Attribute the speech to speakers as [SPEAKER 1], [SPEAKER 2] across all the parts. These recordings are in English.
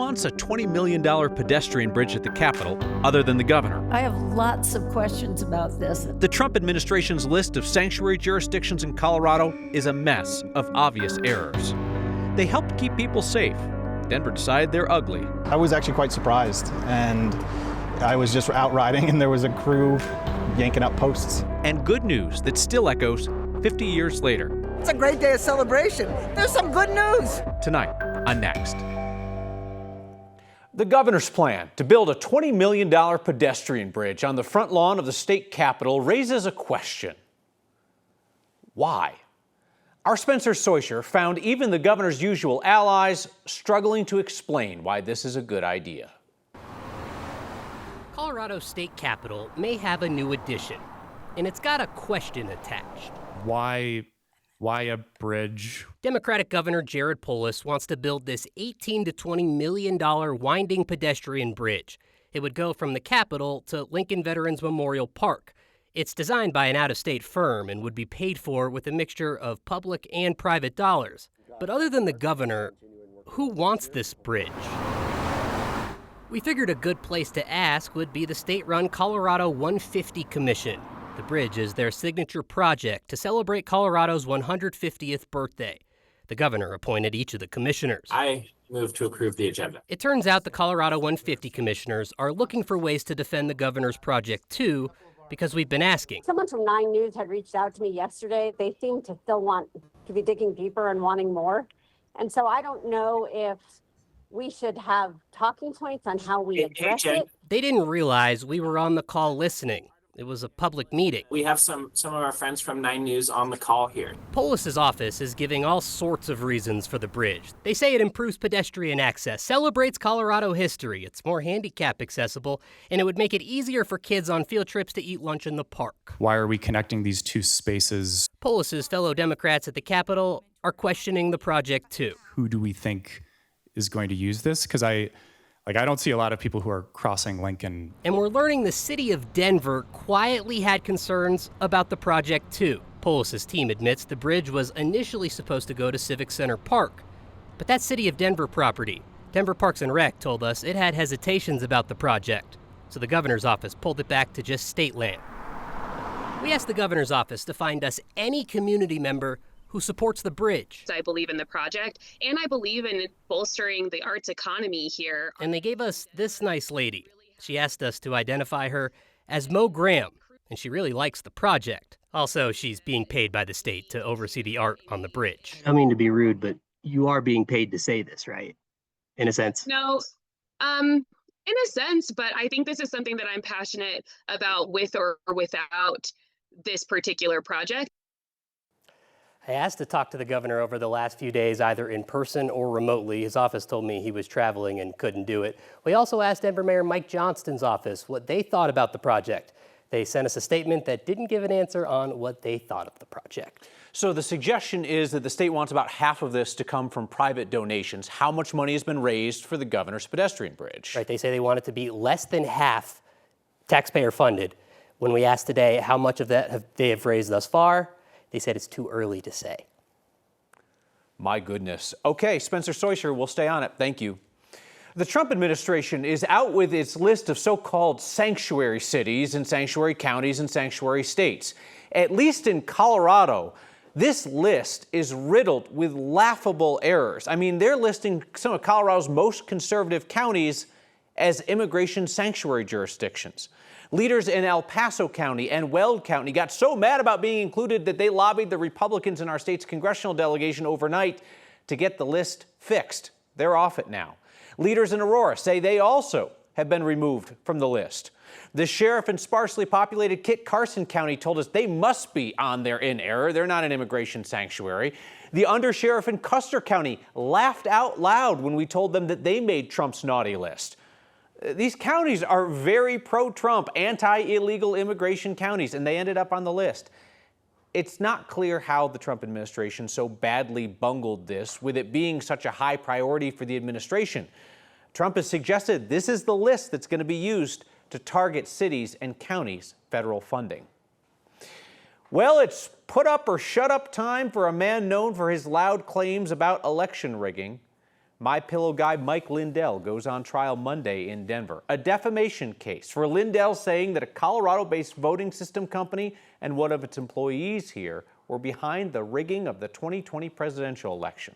[SPEAKER 1] wants a $20 million pedestrian bridge at the Capitol other than the governor?
[SPEAKER 2] I have lots of questions about this.
[SPEAKER 1] The Trump administration's list of sanctuary jurisdictions in Colorado is a mess of obvious errors. They helped keep people safe. Denver decided they're ugly.
[SPEAKER 3] I was actually quite surprised, and I was just out riding and there was a crew yanking up posts.
[SPEAKER 1] And good news that still echoes 50 years later.
[SPEAKER 4] It's a great day of celebration. There's some good news.
[SPEAKER 1] Tonight on Next.
[SPEAKER 5] The governor's plan to build a $20 million pedestrian bridge on the front lawn of the state capitol raises a question. Why? Our Spencer Soisher found even the governor's usual allies struggling to explain why this is a good idea.
[SPEAKER 6] Colorado's state capitol may have a new addition, and it's got a question attached.
[SPEAKER 7] Why a bridge?
[SPEAKER 6] Democratic Governor Jared Polis wants to build this $18 to $20 million winding pedestrian bridge. It would go from the Capitol to Lincoln Veterans Memorial Park. It's designed by an out-of-state firm and would be paid for with a mixture of public and private dollars. But other than the governor, who wants this bridge? We figured a good place to ask would be the state-run Colorado 150 Commission. The bridge is their signature project to celebrate Colorado's 150th birthday. The governor appointed each of the commissioners.
[SPEAKER 8] I move to approve the agenda.
[SPEAKER 6] It turns out the Colorado 150 commissioners are looking for ways to defend the governor's project too, because we've been asking.
[SPEAKER 9] Someone from 9 News had reached out to me yesterday. They seem to still want to be digging deeper and wanting more. And so I don't know if we should have talking points on how we address it.
[SPEAKER 6] They didn't realize we were on the call listening. It was a public meeting.
[SPEAKER 8] We have some of our friends from 9 News on the call here.
[SPEAKER 6] Polis's office is giving all sorts of reasons for the bridge. They say it improves pedestrian access, celebrates Colorado history, it's more handicap accessible, and it would make it easier for kids on field trips to eat lunch in the park.
[SPEAKER 7] Why are we connecting these two spaces?
[SPEAKER 6] Polis's fellow Democrats at the Capitol are questioning the project too.
[SPEAKER 7] Who do we think is going to use this? Because I don't see a lot of people who are crossing Lincoln.
[SPEAKER 6] And we're learning the city of Denver quietly had concerns about the project too. Polis's team admits the bridge was initially supposed to go to Civic Center Park, but that's city of Denver property. Denver Parks and Rec told us it had hesitations about the project, so the governor's office pulled it back to just state land. We asked the governor's office to find us any community member who supports the bridge.
[SPEAKER 10] I believe in the project, and I believe in bolstering the arts economy here.
[SPEAKER 6] And they gave us this nice lady. She asked us to identify her as Mo Graham, and she really likes the project. Also, she's being paid by the state to oversee the art on the bridge.
[SPEAKER 11] I don't mean to be rude, but you are being paid to say this, right? In a sense.
[SPEAKER 10] No, in a sense, but I think this is something that I'm passionate about with or without this particular project.
[SPEAKER 6] I asked to talk to the governor over the last few days, either in person or remotely. His office told me he was traveling and couldn't do it. We also asked Denver Mayor Mike Johnston's office what they thought about the project. They sent us a statement that didn't give an answer on what they thought of the project.
[SPEAKER 5] So the suggestion is that the state wants about half of this to come from private donations. How much money has been raised for the governor's pedestrian bridge?
[SPEAKER 6] Right, they say they want it to be less than half taxpayer funded. When we asked today how much of that they have raised thus far, they said it's too early to say.
[SPEAKER 5] My goodness. Okay, Spencer Soisher, we'll stay on it. Thank you. The Trump administration is out with its list of so-called sanctuary cities and sanctuary counties and sanctuary states. At least in Colorado, this list is riddled with laughable errors. I mean, they're listing some of Colorado's most conservative counties as immigration sanctuary jurisdictions. Leaders in El Paso County and Weld County got so mad about being included that they lobbied the Republicans in our state's congressional delegation overnight to get the list fixed. They're off it now. Leaders in Aurora say they also have been removed from the list. The sheriff in sparsely populated Kit Carson County told us they must be on there in error. They're not an immigration sanctuary. The undersheriff in Custer County laughed out loud when we told them that they made Trump's naughty list. These counties are very pro-Trump, anti-illegal immigration counties, and they ended up on the list. It's not clear how the Trump administration so badly bungled this, with it being such a high priority for the administration. Trump has suggested this is the list that's going to be used to target cities and counties' federal funding. Well, it's put up or shut up time for a man known for his loud claims about election rigging. MyPillow guy Mike Lindell goes on trial Monday in Denver. A defamation case for Lindell saying that a Colorado-based voting system company and one of its employees here were behind the rigging of the 2020 presidential election.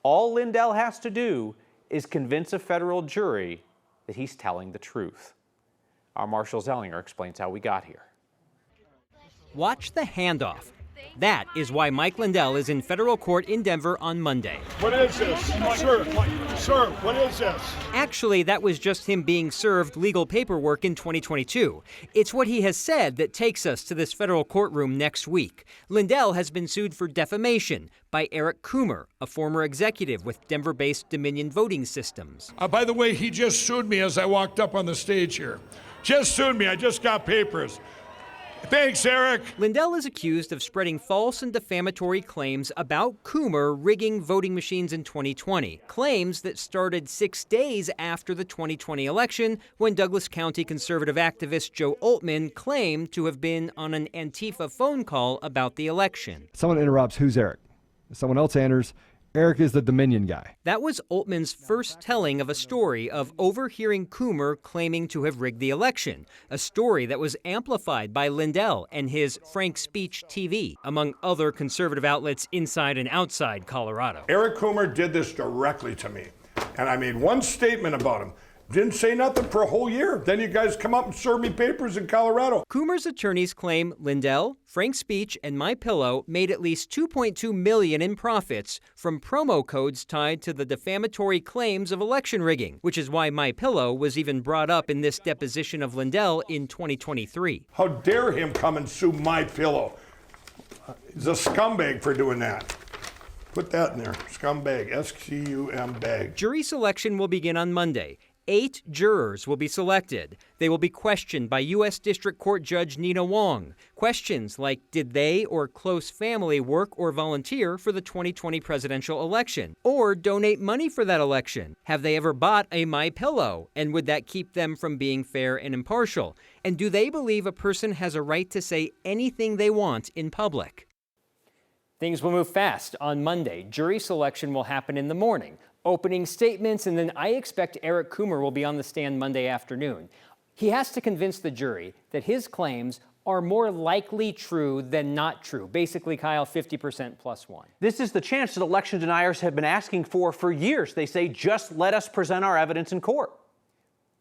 [SPEAKER 5] All Lindell has to do is convince a federal jury that he's telling the truth. Our Marshall Zellinger explains how we got here.
[SPEAKER 6] Watch the handoff. That is why Mike Lindell is in federal court in Denver on Monday.
[SPEAKER 12] What is this? Sir, what is this?
[SPEAKER 6] Actually, that was just him being served legal paperwork in 2022. It's what he has said that takes us to this federal courtroom next week. Lindell has been sued for defamation by Eric Coomer, a former executive with Denver-based Dominion Voting Systems.
[SPEAKER 12] By the way, he just sued me as I walked up on the stage here. Just sued me. I just got papers. Thanks, Eric.
[SPEAKER 6] Lindell is accused of spreading false and defamatory claims about Coomer rigging voting machines in 2020. Claims that started 6 days after the 2020 election, when Douglas County conservative activist Joe Oltmann claimed to have been on an Antifa phone call about the election.
[SPEAKER 13] Someone interrupts, who's Eric? Someone else enters, Eric is the Dominion guy.
[SPEAKER 6] That was Oltmann's first telling of a story of overhearing Coomer claiming to have rigged the election, a story that was amplified by Lindell and his Frank Speech TV, among other conservative outlets inside and outside Colorado.
[SPEAKER 12] Eric Coomer did this directly to me, and I made one statement about him. Didn't say nothing for a whole year. Then you guys come up and serve me papers in Colorado.
[SPEAKER 6] Coomer's attorneys claim Lindell, Frank Speech, and MyPillow made at least $2.2 million in profits from promo codes tied to the defamatory claims of election rigging, which is why MyPillow was even brought up in this deposition of Lindell in 2023.
[SPEAKER 12] How dare him come and sue MyPillow? He's a scumbag for doing that. Put that in there. Scumbag. S-C-U-M bag.
[SPEAKER 6] Jury selection will begin on Monday. 8 jurors will be selected. They will be questioned by U.S. District Court Judge Nina Wong. Questions like, did they or close family work or volunteer for the 2020 presidential election? Or donate money for that election? Have they ever bought a MyPillow? And would that keep them from being fair and impartial? And do they believe a person has a right to say anything they want in public? Things will move fast on Monday. Jury selection will happen in the morning. Opening statements, and then I expect Eric Coomer will be on the stand Monday afternoon. He has to convince the jury that his claims are more likely true than not true. Basically, Kyle, 50% plus one.
[SPEAKER 5] This is the chance that election deniers have been asking for years. They say, just let us present our evidence in court.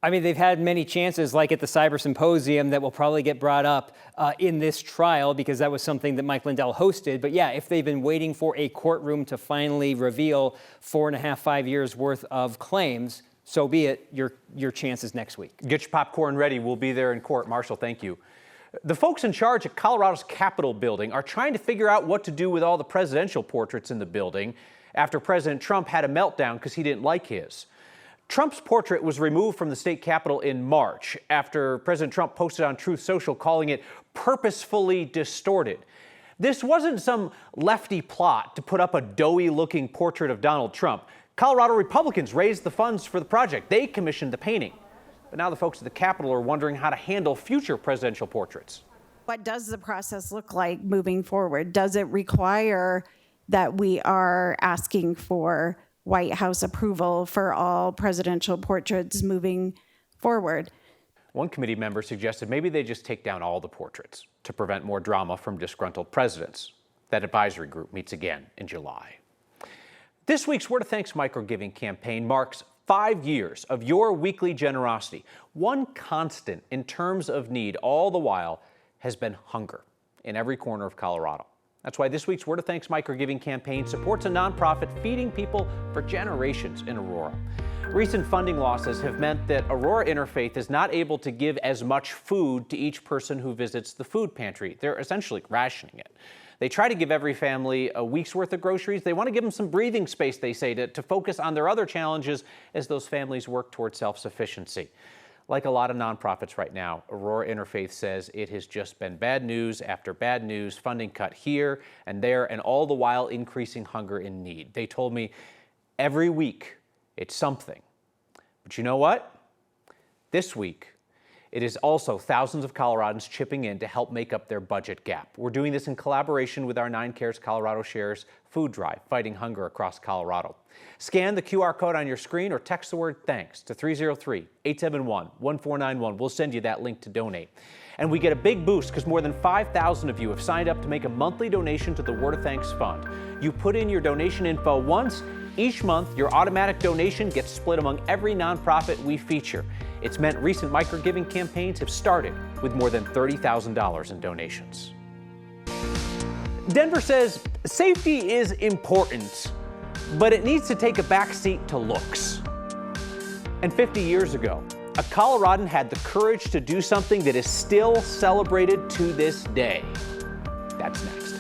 [SPEAKER 6] I mean, they've had many chances, like at the Cyber Symposium, that will probably get brought up in this trial, because that was something that Mike Lindell hosted. But yeah, if they've been waiting for a courtroom to finally reveal 4.5, 5 years worth of claims, so be it. Your chances next week.
[SPEAKER 5] Get your popcorn ready. We'll be there in court. Marshall, thank you. The folks in charge at Colorado's Capitol building are trying to figure out what to do with all the presidential portraits in the building after President Trump had a meltdown because he didn't like his. Trump's portrait was removed from the state capitol in March after President Trump posted on Truth Social calling it purposefully distorted. This wasn't some lefty plot to put up a doughy-looking portrait of Donald Trump. Colorado Republicans raised the funds for the project. They commissioned the painting. But now the folks at the Capitol are wondering how to handle future presidential portraits.
[SPEAKER 14] What does the process look like moving forward? Does it require that we are asking for White House approval for all presidential portraits moving forward?
[SPEAKER 5] One committee member suggested maybe they just take down all the portraits to prevent more drama from disgruntled presidents. That advisory group meets again in July. This week's Word of Thanks microgiving campaign marks 5 years of your weekly generosity. One constant in terms of need all the while has been hunger in every corner of Colorado. That's why this week's Word of Thanks microgiving campaign supports a nonprofit feeding people for generations in Aurora. Recent funding losses have meant that Aurora Interfaith is not able to give as much food to each person who visits the food pantry. They're essentially rationing it. They try to give every family a week's worth of groceries. They want to give them some breathing space, they say, to focus on their other challenges as those families work toward self-sufficiency. Like a lot of nonprofits right now, Aurora Interfaith says it has just been bad news after bad news, funding cut here and there, and all the while increasing hunger and need. They told me every week it's something. But you know what? This week, It is also thousands of Coloradans chipping in to help make up their budget gap. We're doing this in collaboration with our 9 Cares Colorado Shares food drive, fighting hunger across Colorado. Scan the QR code on your screen or text the word thanks to 303-871-1491. We'll send you that link to donate. And we get a big boost because more than 5,000 of you have signed up to make a monthly donation to the Word of Thanks Fund. You put in your donation info once. Each month, your automatic donation gets split among every nonprofit we feature. It's meant recent microgiving campaigns have started with more than $30,000 in donations. Denver says safety is important, but it needs to take a backseat to looks. And 50 years ago, a Coloradan had the courage to do something that is still celebrated to this day. That's next.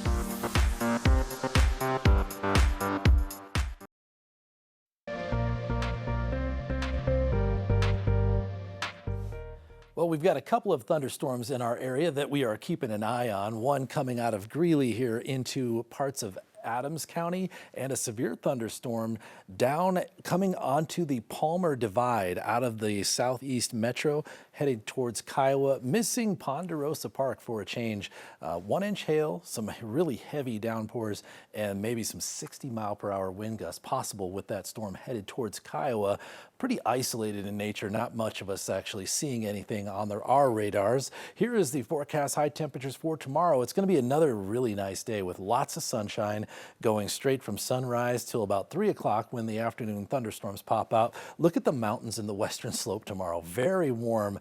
[SPEAKER 15] Well, we've got a couple of thunderstorms in our area that we are keeping an eye on. One coming out of Greeley here into parts of Adams County, and a severe thunderstorm down coming onto the Palmer Divide out of the southeast metro, heading towards Kiowa, missing Ponderosa Park for a change. 1-inch hail, some really heavy downpours, and maybe some 60-mile-per-hour wind gusts possible with that storm headed towards Kiowa. Pretty isolated in nature, not much of us actually seeing anything on our radars. Here is the forecast high temperatures for tomorrow. It's going to be another really nice day with lots of sunshine going straight from sunrise till about 3 o'clock when the afternoon thunderstorms pop out. Look at the mountains in the western slope tomorrow. Very warm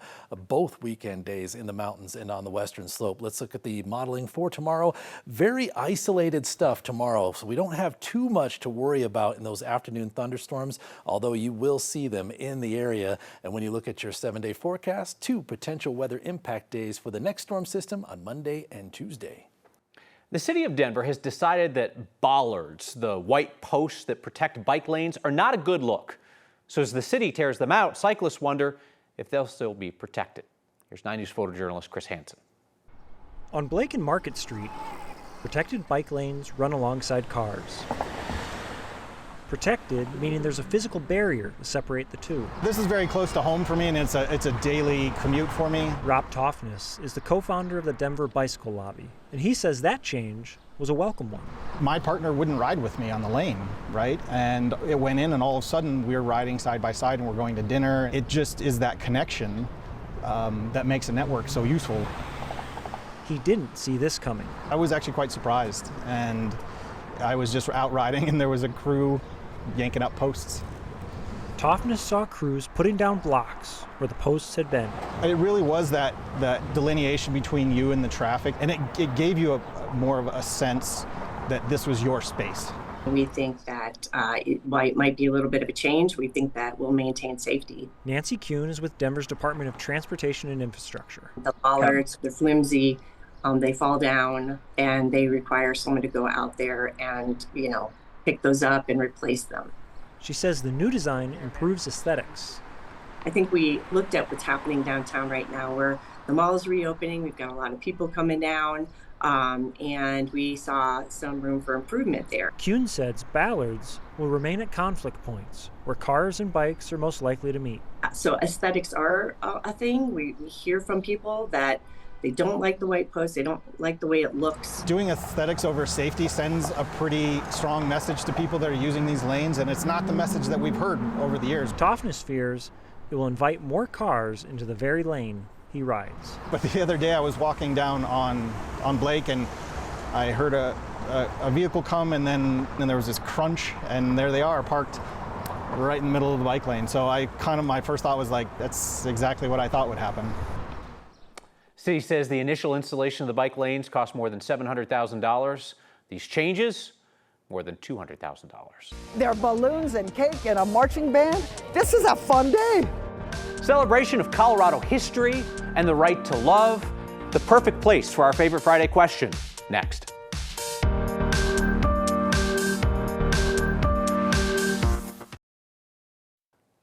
[SPEAKER 15] both weekend days in the mountains and on the western slope. Let's look at the modeling for tomorrow. Very isolated stuff tomorrow, so we don't have too much to worry about in those afternoon thunderstorms, although you will see them in the area. And when you look at your 7-day forecast, 2 potential weather impact days for the next storm system on Monday and Tuesday.
[SPEAKER 5] The city of Denver has decided that bollards, the white posts that protect bike lanes, are not a good look. So as the city tears them out, cyclists wonder if they'll still be protected. Here's 9 News photojournalist Chris Hansen.
[SPEAKER 16] On Blake and Market Street, protected bike lanes run alongside cars. Protected, meaning there's a physical barrier to separate the two.
[SPEAKER 3] This is very close to home for me, and it's a daily commute for me.
[SPEAKER 16] Rob Toffness is the co-founder of the Denver Bicycle Lobby, and he says that change was a welcome one.
[SPEAKER 3] My partner wouldn't ride with me on the lane, right? And it went in, and all of a sudden we were riding side by side and we're going to dinner. It just is that connection that makes a network so useful.
[SPEAKER 16] He didn't see this coming.
[SPEAKER 3] I was actually quite surprised, and I was just out riding and there was a crew yanking up posts.
[SPEAKER 16] Toffness saw crews putting down blocks where the posts had been.
[SPEAKER 3] It really was that delineation between you and the traffic, and it gave you more of a sense that this was your space.
[SPEAKER 17] We think that it might be a little bit of a change. We think that will maintain safety.
[SPEAKER 16] Nancy Kuhn is with Denver's Department of Transportation and Infrastructure.
[SPEAKER 17] The bollards, they're flimsy, they fall down, and they require someone to go out there and, pick those up and replace them.
[SPEAKER 16] She says the new design improves aesthetics.
[SPEAKER 17] I think we looked at what's happening downtown right now, where the mall is reopening. We've got a lot of people coming down, and we saw some room for improvement there.
[SPEAKER 16] Kuhn says Ballards will remain at conflict points where cars and bikes are most likely to meet.
[SPEAKER 17] So aesthetics are a thing. We hear from people that they don't like the white post. They don't like the way it looks.
[SPEAKER 3] Doing aesthetics over safety sends a pretty strong message to people that are using these lanes, and it's not the message that we've heard over the years.
[SPEAKER 16] Toffness fears it will invite more cars into the very lane he rides.
[SPEAKER 3] But the other day I was walking down on Blake, and I heard a vehicle come, and then there was this crunch, and there they are parked right in the middle of the bike lane. So my first thought was like, that's exactly what I thought would happen.
[SPEAKER 5] City says the initial installation of the bike lanes cost more than $700,000. These changes, more than $200,000.
[SPEAKER 4] There are balloons and cake and a marching band. This is a fun day.
[SPEAKER 5] Celebration of Colorado history and the right to love. The perfect place for our favorite Friday question. Next.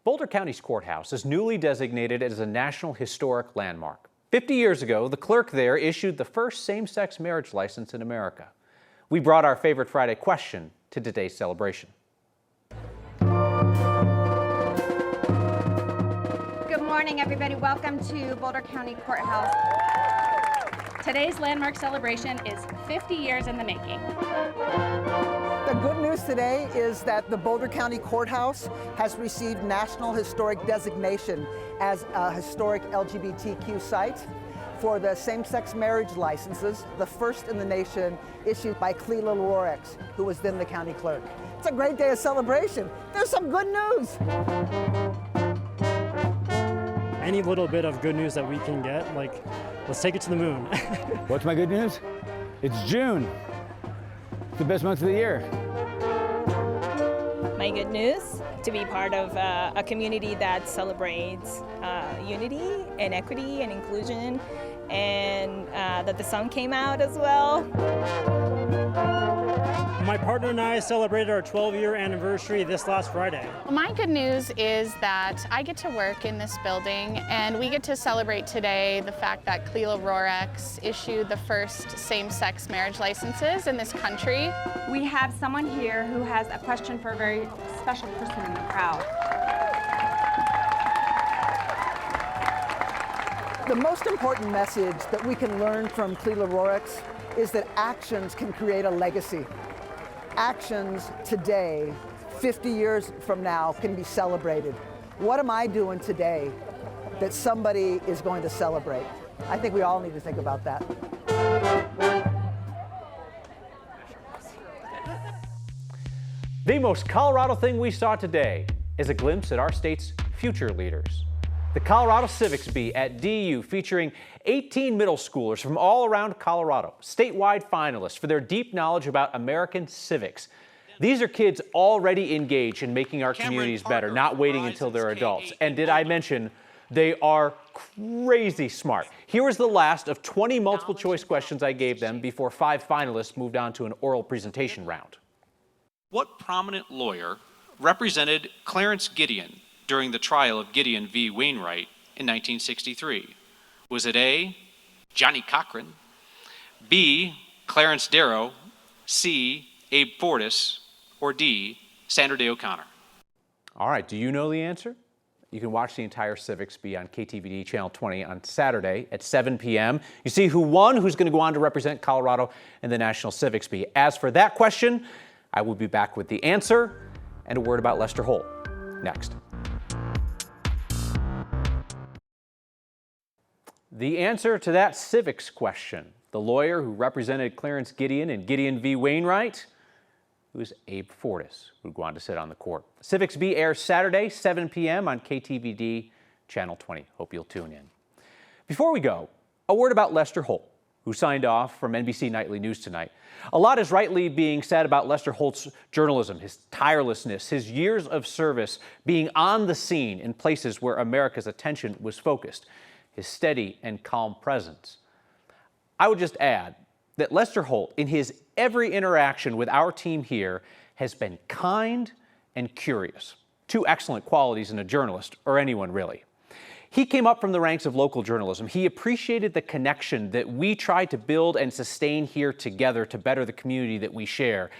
[SPEAKER 5] Boulder County's courthouse is newly designated as a National Historic Landmark. 50 years ago, the clerk there issued the first same-sex marriage license in America. We brought our favorite Friday question to today's celebration.
[SPEAKER 18] Good morning, everybody. Welcome to Boulder County Courthouse. Today's landmark celebration is 50 years in the making.
[SPEAKER 4] The good news today is that the Boulder County Courthouse has received National Historic Designation as a historic LGBTQ site for the same-sex marriage licenses, the first in the nation issued by Clela Lorex, who was then the county clerk. It's a great day of celebration. There's some good news.
[SPEAKER 16] Any little bit of good news that we can get, let's take it to the moon.
[SPEAKER 19] What's my good news? It's June. It's the best month of the year.
[SPEAKER 20] My good news, to be part of a community that celebrates unity and equity and inclusion, and that the sun came out as well.
[SPEAKER 16] My partner and I celebrated our 12-year anniversary this last Friday.
[SPEAKER 21] My good news is that I get to work in this building, and we get to celebrate today the fact that Clela Lorex issued the first same-sex marriage licenses in this country.
[SPEAKER 18] We have someone here who has a question for a very special person in the crowd.
[SPEAKER 4] The most important message that we can learn from Clela Lorex is that actions can create a legacy. Actions today, 50 years from now, can be celebrated. What am I doing today that somebody is going to celebrate? I think we all need to think about that.
[SPEAKER 5] The most Colorado thing we saw today is a glimpse at our state's future leaders. The Colorado Civics Bee at DU, featuring 18 middle schoolers from all around Colorado, statewide finalists for their deep knowledge about American civics. These are kids already engaged in making our communities better, not waiting until they're adults. And did I mention they are crazy smart? Here was the last of 20 multiple choice questions I gave them before 5 finalists moved on to an oral presentation round.
[SPEAKER 22] What prominent lawyer represented Clarence Gideon during the trial of Gideon v. Wainwright in 1963? Was it A, Johnny Cochran, B, Clarence Darrow, C, Abe Fortas, or D, Sandra Day O'Connor?
[SPEAKER 5] All right, do you know the answer? You can watch the entire Civics Bee on KTVD Channel 20 on Saturday at 7 p.m. You see who won, who's going to go on to represent Colorado in the National Civics Bee. As for that question, I will be back with the answer and a word about Lester Holt next. The answer to that civics question, the lawyer who represented Clarence Gideon in Gideon v. Wainwright, who's Abe Fortas, who'd go on to sit on the court. Civics Bee airs Saturday, 7 p.m. on KTVD Channel 20. Hope you'll tune in. Before we go, a word about Lester Holt, who signed off from NBC Nightly News tonight. A lot is rightly being said about Lester Holt's journalism, his tirelessness, his years of service being on the scene in places where America's attention was focused, his steady and calm presence. I would just add that Lester Holt, in his every interaction with our team here, has been kind and curious. 2 excellent qualities in a journalist, or anyone really. He came up from the ranks of local journalism. He appreciated the connection that we try to build and sustain here together to better the community that we share.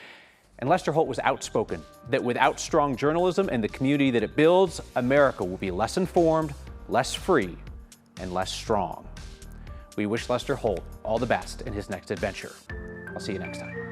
[SPEAKER 5] And Lester Holt was outspoken that without strong journalism and the community that it builds, America will be less informed, less free, and less strong. We wish Lester Holt all the best in his next adventure. I'll see you next time.